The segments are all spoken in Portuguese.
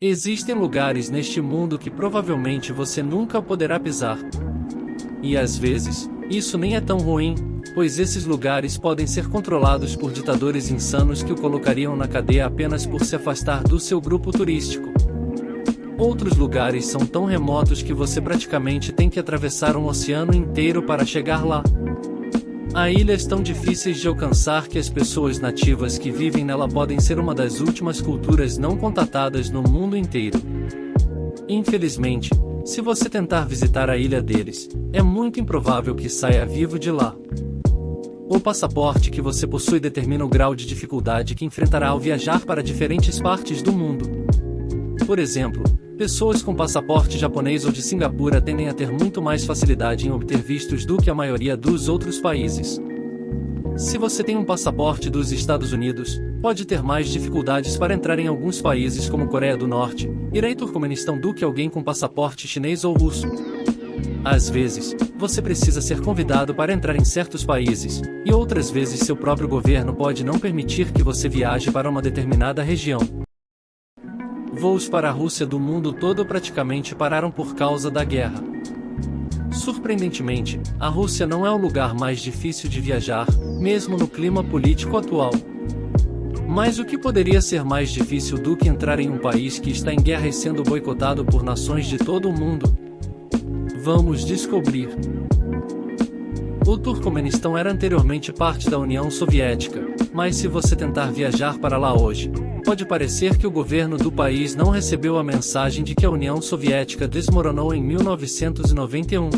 Existem lugares neste mundo que provavelmente você nunca poderá pisar. E às vezes, isso nem é tão ruim, pois esses lugares podem ser controlados por ditadores insanos que o colocariam na cadeia apenas por se afastar do seu grupo turístico. Outros lugares são tão remotos que você praticamente tem que atravessar um oceano inteiro para chegar lá. Há ilhas tão difíceis de alcançar que as pessoas nativas que vivem nela podem ser uma das últimas culturas não contatadas no mundo inteiro. Infelizmente, se você tentar visitar a ilha deles, é muito improvável que saia vivo de lá. O passaporte que você possui determina o grau de dificuldade que enfrentará ao viajar para diferentes partes do mundo. Por exemplo, pessoas com passaporte japonês ou de Singapura tendem a ter muito mais facilidade em obter vistos do que a maioria dos outros países. Se você tem um passaporte dos Estados Unidos, pode ter mais dificuldades para entrar em alguns países como Coreia do Norte, Irã e Turcomenistão do que alguém com passaporte chinês ou russo. Às vezes, você precisa ser convidado para entrar em certos países, e outras vezes seu próprio governo pode não permitir que você viaje para uma determinada região. Voos para a Rússia do mundo todo praticamente pararam por causa da guerra. Surpreendentemente, a Rússia não é o lugar mais difícil de viajar, mesmo no clima político atual. Mas o que poderia ser mais difícil do que entrar em um país que está em guerra e sendo boicotado por nações de todo o mundo? Vamos descobrir. O Turcomenistão era anteriormente parte da União Soviética, mas se você tentar viajar para lá hoje, pode parecer que o governo do país não recebeu a mensagem de que a União Soviética desmoronou em 1991.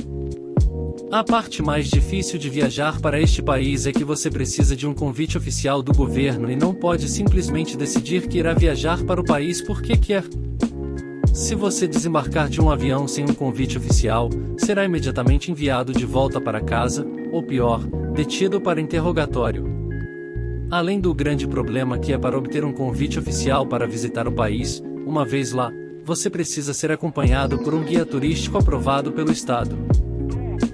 A parte mais difícil de viajar para este país é que você precisa de um convite oficial do governo e não pode simplesmente decidir que irá viajar para o país porque quer. Se você desembarcar de um avião sem um convite oficial, será imediatamente enviado de volta para casa, ou pior, detido para interrogatório. Além do grande problema que é para obter um convite oficial para visitar o país, uma vez lá, você precisa ser acompanhado por um guia turístico aprovado pelo Estado.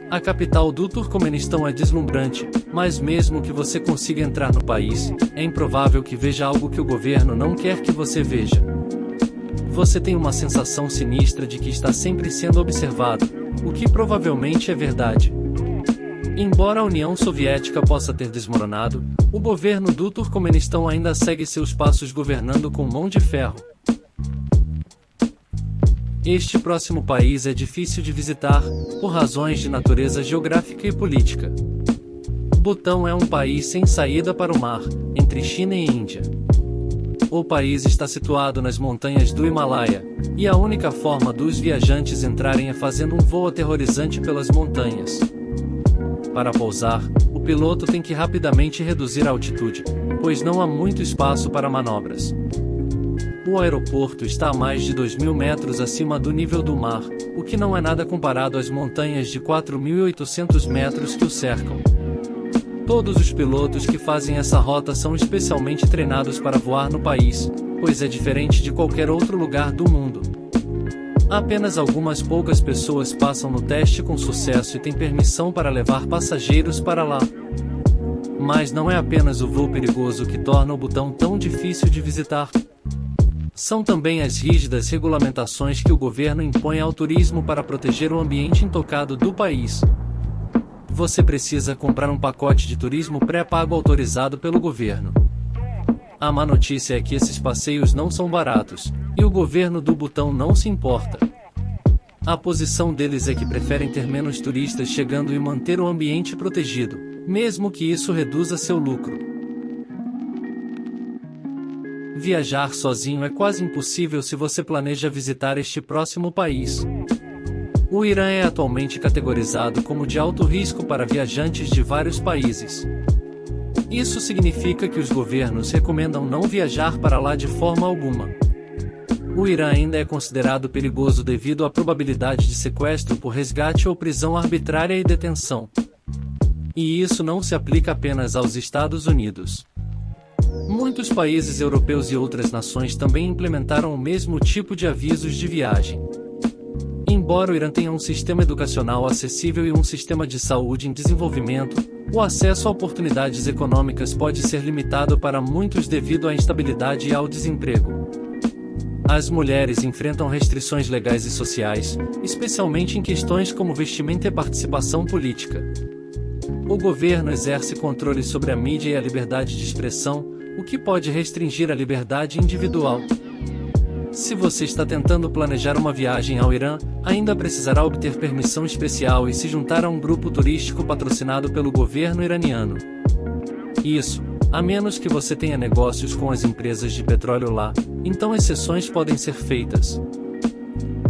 A capital do Turcomenistão é deslumbrante, mas mesmo que você consiga entrar no país, é improvável que veja algo que o governo não quer que você veja. Você tem uma sensação sinistra de que está sempre sendo observado, o que provavelmente é verdade. Embora a União Soviética possa ter desmoronado, o governo do Turcomenistão ainda segue seus passos governando com mão de ferro. Este próximo país é difícil de visitar, por razões de natureza geográfica e política. Butão é um país sem saída para o mar, entre China e Índia. O país está situado nas montanhas do Himalaia, e a única forma dos viajantes entrarem é fazendo um voo aterrorizante pelas montanhas. Para pousar, o piloto tem que rapidamente reduzir a altitude, pois não há muito espaço para manobras. O aeroporto está a mais de 2.000 metros acima do nível do mar, o que não é nada comparado às montanhas de 4.800 metros que o cercam. Todos os pilotos que fazem essa rota são especialmente treinados para voar no país, pois é diferente de qualquer outro lugar do mundo. Apenas algumas poucas pessoas passam no teste com sucesso e têm permissão para levar passageiros para lá. Mas não é apenas o voo perigoso que torna o Butão tão difícil de visitar. São também as rígidas regulamentações que o governo impõe ao turismo para proteger o ambiente intocado do país. Você precisa comprar um pacote de turismo pré-pago autorizado pelo governo. A má notícia é que esses passeios não são baratos, e o governo do Butão não se importa. A posição deles é que preferem ter menos turistas chegando e manter o ambiente protegido, mesmo que isso reduza seu lucro. Viajar sozinho é quase impossível se você planeja visitar este próximo país. O Irã é atualmente categorizado como de alto risco para viajantes de vários países. Isso significa que os governos recomendam não viajar para lá de forma alguma. O Irã ainda é considerado perigoso devido à probabilidade de sequestro por resgate ou prisão arbitrária e detenção. E isso não se aplica apenas aos Estados Unidos. Muitos países europeus e outras nações também implementaram o mesmo tipo de avisos de viagem. Embora o Irã tenha um sistema educacional acessível e um sistema de saúde em desenvolvimento, o acesso a oportunidades econômicas pode ser limitado para muitos devido à instabilidade e ao desemprego. As mulheres enfrentam restrições legais e sociais, especialmente em questões como vestimenta e participação política. O governo exerce controle sobre a mídia e a liberdade de expressão, o que pode restringir a liberdade individual. Se você está tentando planejar uma viagem ao Irã, ainda precisará obter permissão especial e se juntar a um grupo turístico patrocinado pelo governo iraniano. Isso, a menos que você tenha negócios com as empresas de petróleo lá, então exceções podem ser feitas.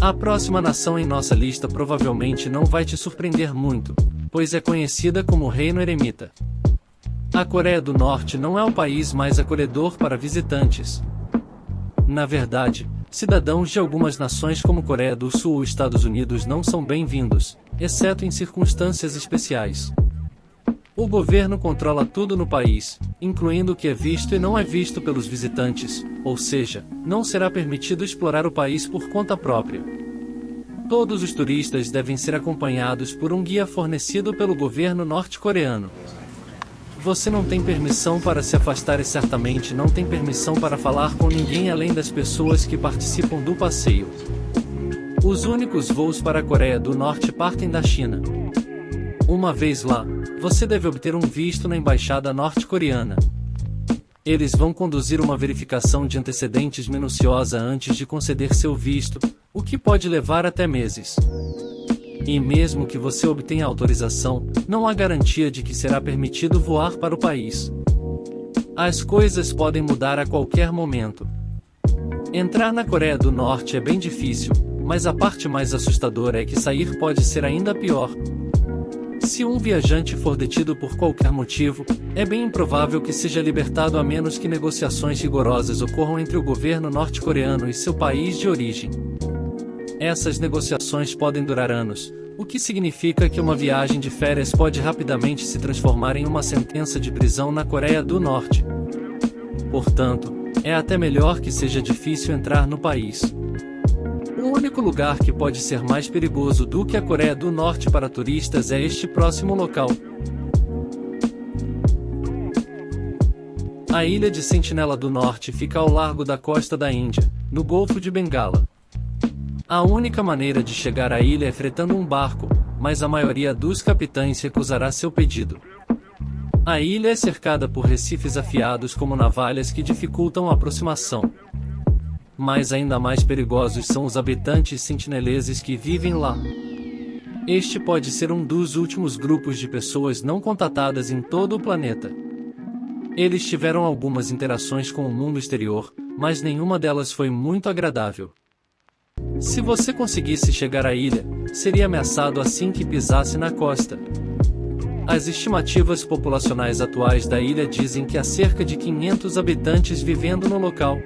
A próxima nação em nossa lista provavelmente não vai te surpreender muito, pois é conhecida como Reino Eremita. A Coreia do Norte não é o país mais acolhedor para visitantes. Na verdade, cidadãos de algumas nações como Coreia do Sul ou Estados Unidos não são bem-vindos, exceto em circunstâncias especiais. O governo controla tudo no país, incluindo o que é visto e não é visto pelos visitantes, ou seja, não será permitido explorar o país por conta própria. Todos os turistas devem ser acompanhados por um guia fornecido pelo governo norte-coreano. Você não tem permissão para se afastar e certamente não tem permissão para falar com ninguém além das pessoas que participam do passeio. Os únicos voos para a Coreia do Norte partem da China. Uma vez lá, você deve obter um visto na embaixada norte-coreana. Eles vão conduzir uma verificação de antecedentes minuciosa antes de conceder seu visto, o que pode levar até meses. E mesmo que você obtenha autorização, não há garantia de que será permitido voar para o país. As coisas podem mudar a qualquer momento. Entrar na Coreia do Norte é bem difícil, mas a parte mais assustadora é que sair pode ser ainda pior. Se um viajante for detido por qualquer motivo, é bem improvável que seja libertado a menos que negociações rigorosas ocorram entre o governo norte-coreano e seu país de origem. Essas negociações podem durar anos, o que significa que uma viagem de férias pode rapidamente se transformar em uma sentença de prisão na Coreia do Norte. Portanto, é até melhor que seja difícil entrar no país. O único lugar que pode ser mais perigoso do que a Coreia do Norte para turistas é este próximo local. A ilha de Sentinela do Norte fica ao largo da costa da Índia, no Golfo de Bengala. A única maneira de chegar à ilha é fretando um barco, mas a maioria dos capitães recusará seu pedido. A ilha é cercada por recifes afiados como navalhas que dificultam a aproximação. Mas ainda mais perigosos são os habitantes sentineleses que vivem lá. Este pode ser um dos últimos grupos de pessoas não contatadas em todo o planeta. Eles tiveram algumas interações com o mundo exterior, mas nenhuma delas foi muito agradável. Se você conseguisse chegar à ilha, seria ameaçado assim que pisasse na costa. As estimativas populacionais atuais da ilha dizem que há cerca de 500 habitantes vivendo no local.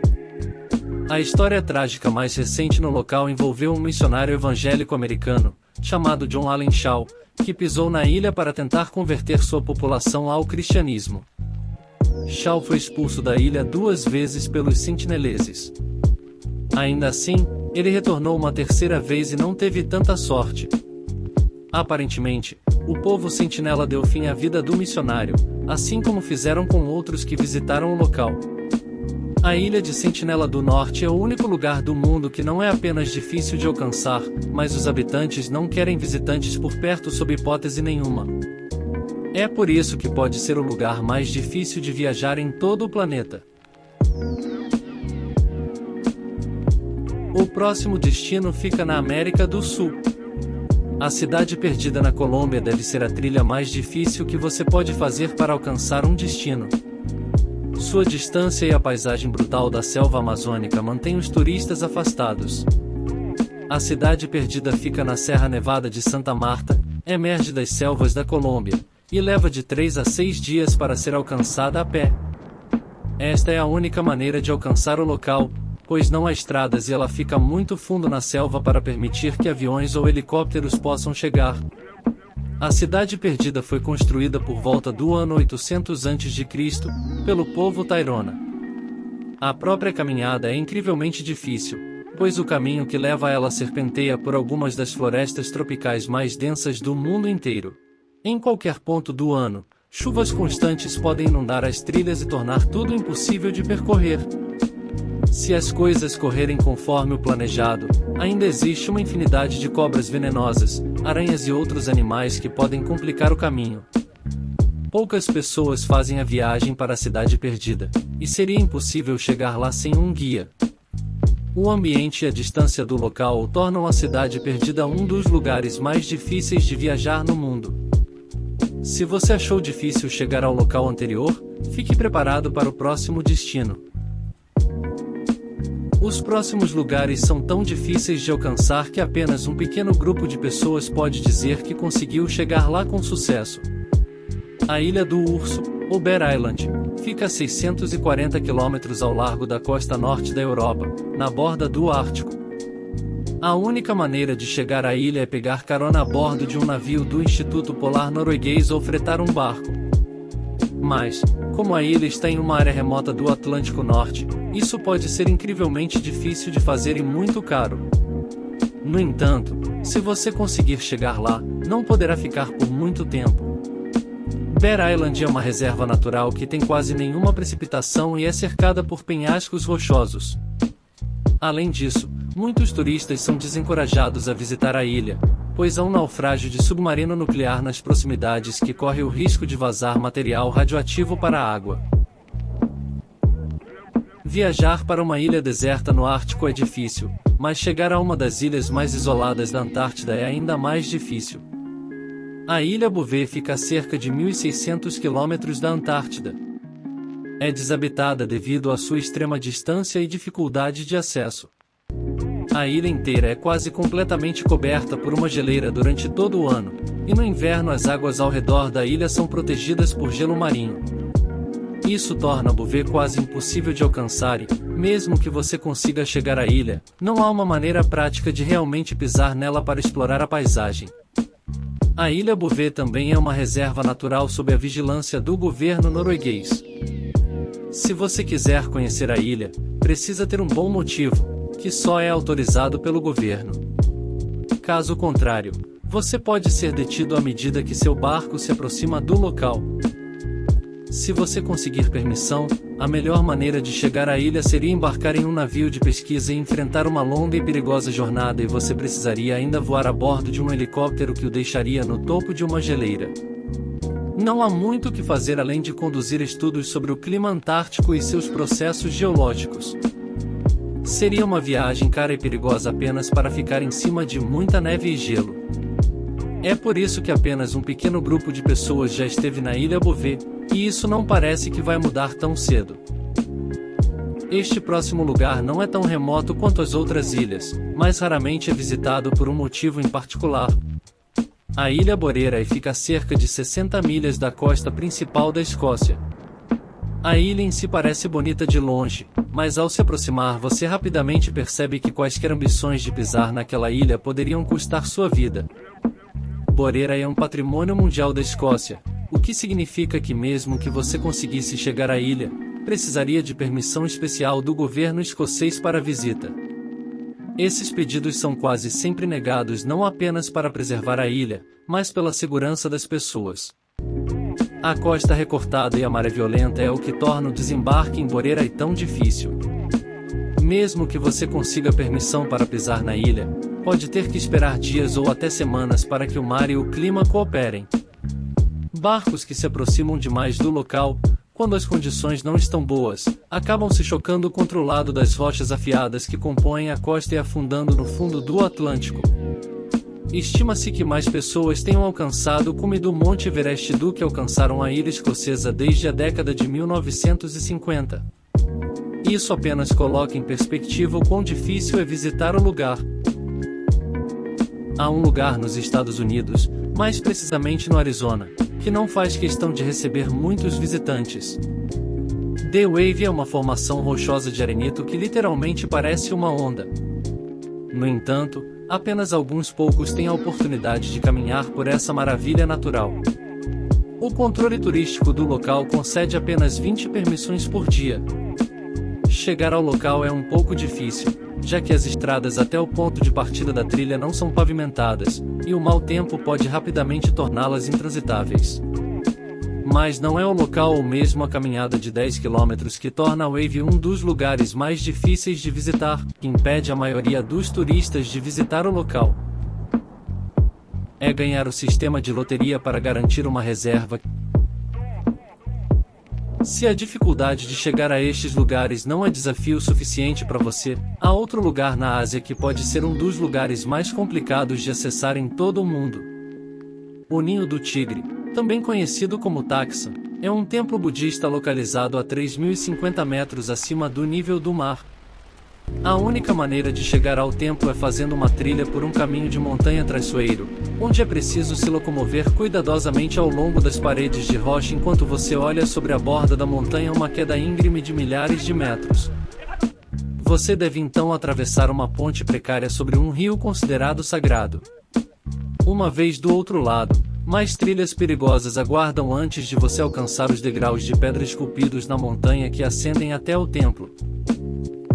A história trágica mais recente no local envolveu um missionário evangélico americano, chamado John Allen Shaw, que pisou na ilha para tentar converter sua população ao cristianismo. Shaw foi expulso da ilha 2 vezes pelos sentineleses. Ainda assim, ele retornou uma terceira vez e não teve tanta sorte. Aparentemente, o povo sentinela deu fim à vida do missionário, assim como fizeram com outros que visitaram o local. A ilha de Sentinela do Norte é o único lugar do mundo que não é apenas difícil de alcançar, mas os habitantes não querem visitantes por perto sob hipótese nenhuma. É por isso que pode ser o lugar mais difícil de viajar em todo o planeta. O próximo destino fica na América do Sul. A cidade perdida na Colômbia deve ser a trilha mais difícil que você pode fazer para alcançar um destino. Sua distância e a paisagem brutal da selva amazônica mantêm os turistas afastados. A cidade perdida fica na Serra Nevada de Santa Marta, emerge das selvas da Colômbia, e leva de 3 a 6 dias para ser alcançada a pé. Esta é a única maneira de alcançar o local, pois não há estradas e ela fica muito fundo na selva para permitir que aviões ou helicópteros possam chegar. A cidade perdida foi construída por volta do ano 800 a.C., pelo povo Tairona. A própria caminhada é incrivelmente difícil, pois o caminho que leva a ela serpenteia por algumas das florestas tropicais mais densas do mundo inteiro. Em qualquer ponto do ano, chuvas constantes podem inundar as trilhas e tornar tudo impossível de percorrer. Se as coisas correrem conforme o planejado, ainda existe uma infinidade de cobras venenosas, aranhas e outros animais que podem complicar o caminho. Poucas pessoas fazem a viagem para a cidade perdida, e seria impossível chegar lá sem um guia. O ambiente e a distância do local tornam a cidade perdida um dos lugares mais difíceis de viajar no mundo. Se você achou difícil chegar ao local anterior, fique preparado para o próximo destino. Os próximos lugares são tão difíceis de alcançar que apenas um pequeno grupo de pessoas pode dizer que conseguiu chegar lá com sucesso. A Ilha do Urso, ou Bear Island, fica a 640 km ao largo da costa norte da Europa, na borda do Ártico. A única maneira de chegar à ilha é pegar carona a bordo de um navio do Instituto Polar Norueguês ou fretar um barco. Mas, como a ilha está em uma área remota do Atlântico Norte, isso pode ser incrivelmente difícil de fazer e muito caro. No entanto, se você conseguir chegar lá, não poderá ficar por muito tempo. Bear Island é uma reserva natural que tem quase nenhuma precipitação e é cercada por penhascos rochosos. Além disso, muitos turistas são desencorajados a visitar a ilha, pois há um naufrágio de submarino nuclear nas proximidades que corre o risco de vazar material radioativo para a água. Viajar para uma ilha deserta no Ártico é difícil, mas chegar a uma das ilhas mais isoladas da Antártida é ainda mais difícil. A Ilha Bouvet fica a cerca de 1.600 km da Antártida. É desabitada devido à sua extrema distância e dificuldade de acesso. A ilha inteira é quase completamente coberta por uma geleira durante todo o ano, e no inverno as águas ao redor da ilha são protegidas por gelo marinho. Isso torna Bouvet quase impossível de alcançar e, mesmo que você consiga chegar à ilha, não há uma maneira prática de realmente pisar nela para explorar a paisagem. A Ilha Bouvet também é uma reserva natural sob a vigilância do governo norueguês. Se você quiser conhecer a ilha, precisa ter um bom motivo, que só é autorizado pelo governo. Caso contrário, você pode ser detido à medida que seu barco se aproxima do local. Se você conseguir permissão, a melhor maneira de chegar à ilha seria embarcar em um navio de pesquisa e enfrentar uma longa e perigosa jornada, e você precisaria ainda voar a bordo de um helicóptero que o deixaria no topo de uma geleira. Não há muito o que fazer além de conduzir estudos sobre o clima antártico e seus processos geológicos. Seria uma viagem cara e perigosa apenas para ficar em cima de muita neve e gelo. É por isso que apenas um pequeno grupo de pessoas já esteve na Ilha Bouvet, e isso não parece que vai mudar tão cedo. Este próximo lugar não é tão remoto quanto as outras ilhas, mas raramente é visitado por um motivo em particular. A Ilha Borera fica a cerca de 60 milhas da costa principal da Escócia. A ilha em si parece bonita de longe, mas ao se aproximar você rapidamente percebe que quaisquer ambições de pisar naquela ilha poderiam custar sua vida. Borera é um patrimônio mundial da Escócia, o que significa que mesmo que você conseguisse chegar à ilha, precisaria de permissão especial do governo escocês para a visita. Esses pedidos são quase sempre negados não apenas para preservar a ilha, mas pela segurança das pessoas. A costa recortada e a maré violenta é o que torna o desembarque em Borera tão difícil. Mesmo que você consiga permissão para pisar na ilha, pode ter que esperar dias ou até semanas para que o mar e o clima cooperem. Barcos que se aproximam demais do local, quando as condições não estão boas, acabam se chocando contra o lado das rochas afiadas que compõem a costa e afundando no fundo do Atlântico. Estima-se que mais pessoas tenham alcançado o cume do Monte Everest do que alcançaram a ilha escocesa desde a década de 1950. Isso apenas coloca em perspectiva o quão difícil é visitar o lugar. Há um lugar nos Estados Unidos, mais precisamente no Arizona, que não faz questão de receber muitos visitantes. The Wave é uma formação rochosa de arenito que literalmente parece uma onda. No entanto, apenas alguns poucos têm a oportunidade de caminhar por essa maravilha natural. O controle turístico do local concede apenas 20 permissões por dia. Chegar ao local é um pouco difícil, já que as estradas até o ponto de partida da trilha não são pavimentadas, e o mau tempo pode rapidamente torná-las intransitáveis. Mas não é o local ou mesmo a caminhada de 10 km que torna a Wave um dos lugares mais difíceis de visitar, que impede a maioria dos turistas de visitar o local. É ganhar o sistema de loteria para garantir uma reserva. Se a dificuldade de chegar a estes lugares não é desafio suficiente para você, há outro lugar na Ásia que pode ser um dos lugares mais complicados de acessar em todo o mundo. O Ninho do Tigre, também conhecido como Taxan, é um templo budista localizado a 3.050 metros acima do nível do mar. A única maneira de chegar ao templo é fazendo uma trilha por um caminho de montanha traiçoeiro, onde é preciso se locomover cuidadosamente ao longo das paredes de rocha enquanto você olha sobre a borda da montanha uma queda íngreme de milhares de metros. Você deve então atravessar uma ponte precária sobre um rio considerado sagrado. Uma vez do outro lado, mais trilhas perigosas aguardam antes de você alcançar os degraus de pedra esculpidos na montanha que ascendem até o templo.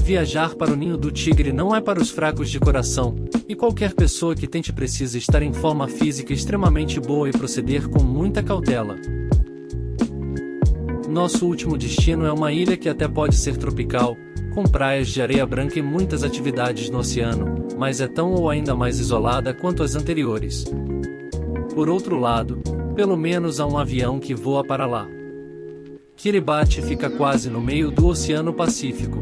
Viajar para o Ninho do Tigre não é para os fracos de coração, e qualquer pessoa que tente precisa estar em forma física extremamente boa e proceder com muita cautela. Nosso último destino é uma ilha que até pode ser tropical, com praias de areia branca e muitas atividades no oceano, mas é tão ou ainda mais isolada quanto as anteriores. Por outro lado, pelo menos há um avião que voa para lá. Kiribati fica quase no meio do Oceano Pacífico.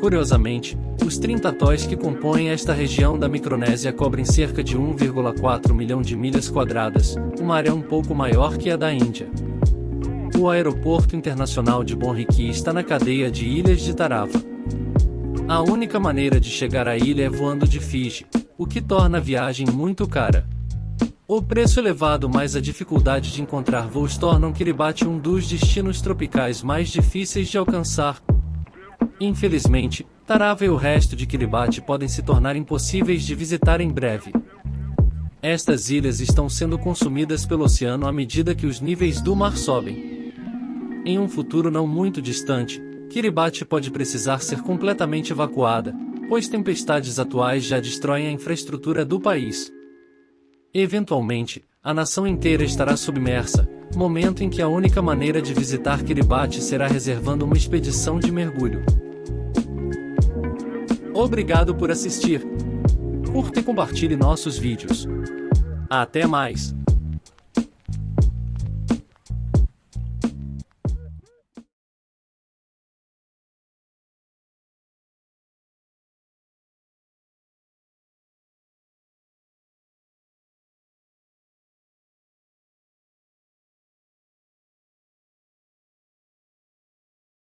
Curiosamente, os 30 atóis que compõem esta região da Micronésia cobrem cerca de 1,4 milhão de milhas quadradas, uma área um pouco maior que a da Índia. O Aeroporto Internacional de Bonriki está na cadeia de ilhas de Tarawa. A única maneira de chegar à ilha é voando de Fiji, o que torna a viagem muito cara. O preço elevado mais a dificuldade de encontrar voos tornam Kiribati um dos destinos tropicais mais difíceis de alcançar. Infelizmente, Tarawa e o resto de Kiribati podem se tornar impossíveis de visitar em breve. Estas ilhas estão sendo consumidas pelo oceano à medida que os níveis do mar sobem. Em um futuro não muito distante, Kiribati pode precisar ser completamente evacuada, pois tempestades atuais já destroem a infraestrutura do país. Eventualmente, a nação inteira estará submersa, momento em que a única maneira de visitar Kiribati será reservando uma expedição de mergulho. Obrigado por assistir. Curta e compartilhe nossos vídeos. Até mais!